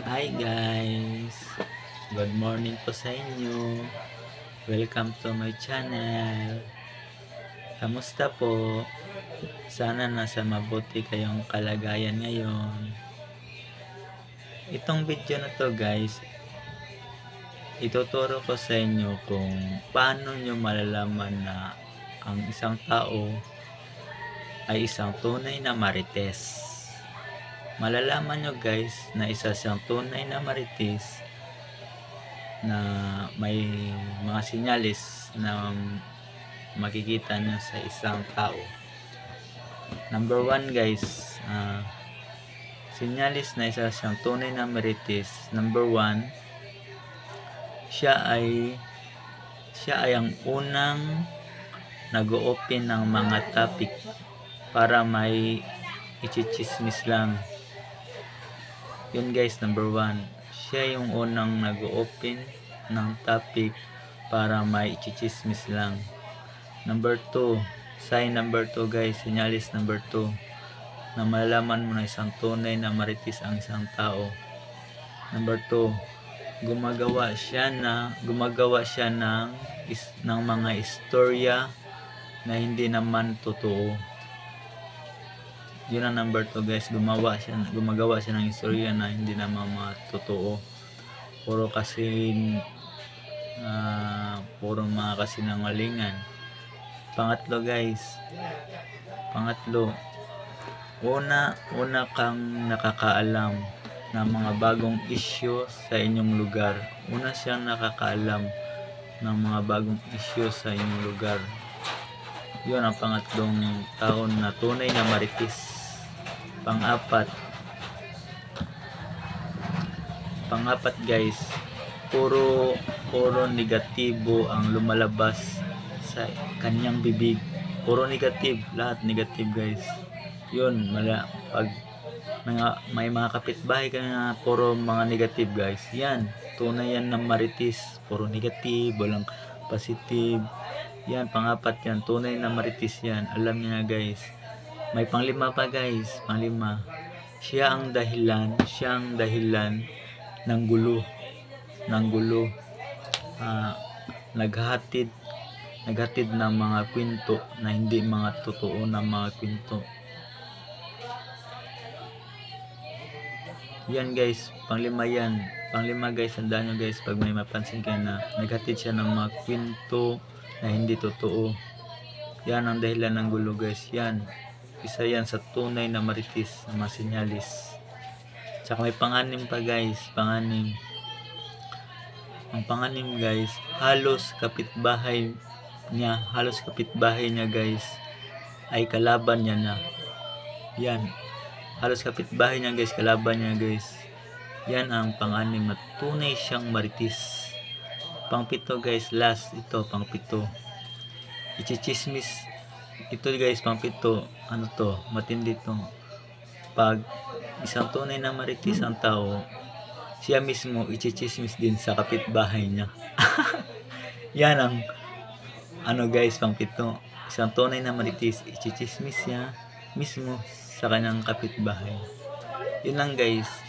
Hi guys! Good morning po sa inyo. Welcome to my channel. Kamusta po? Sana nasa mabuti kayong kalagayan ngayon. Itong video na to guys, ituturo ko sa inyo kung paano nyo malalaman na ang isang tao ay isang tunay na marites. Malalaman nyo guys na isa siyang tunay na marites na may mga sinyalis na makikita nyo sa isang tao. Number 1 guys, sinyalis na isa siyang tunay na marites. Number 1, siya ay ang unang nag-open ng mga topic para may ichichismis lang. Yun guys, number 1, siya yung unang nag-open ng topic para may ichichismis lang. Number 2, sign number 2 guys, sinyalis number 2 na malalaman mo na isang tunay na marites ang isang tao. Number 2, gumagawa siya ng mga istorya na hindi naman totoo. Yun ang number 2 guys, gumagawa siya ng istorya na hindi naman totoo. Puro mga kasinungalingan. Pangatlo guys, una kang nakakaalam ng mga bagong issue sa inyong lugar. Una siyang nakakaalam ng mga bagong issue sa inyong lugar. Yun ang pangatlong taon na tunay na marites. Pangapat guys, puro negatibo ang lumalabas sa kanyang bibig. Puro negative, lahat negative guys. Yun, pag may mga kapitbahay ka na puro mga negative guys, yan, tunay yan ng marites. Puro negative, walang positive. Yan, pangapat yan, tunay na marites yan. Alam niyo na guys. May panglima pa guys, siya ang dahilan ng gulo. Naghatid ng mga kwento na hindi mga totoo na mga kwento. Yan guys, panglima guys, tandaan nyo guys, pag may mapansin kayo na naghatid siya ng mga kwento na hindi totoo, yan ang dahilan ng gulo guys. Yan, isa yan sa tunay na marites na mga sinyalis. Tsaka may panganim pa guys, ang panganim guys, halos kapitbahay niya guys ay kalaban niya na. Yan, halos kapitbahay niya guys, kalaban niya guys. Yan ang panganim na tunay siyang marites. Pangpito guys, last ito, pangpito, ichichismis. Ito guys, pangpito, ano to, matindi to. Pag isang tunay na marites ang tao, siya mismo ichichismis din sa kapitbahay niya. Yan ang guys, pangpito, isang tunay na marites, ichichismis siya mismo sa kanyang kapitbahay. Yun lang guys.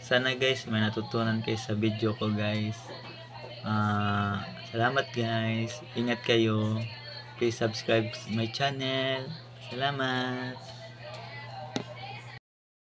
Sana guys may natutunan kayo sa video ko guys. Salamat guys. Ingat kayo. Please subscribe my channel. Salamat.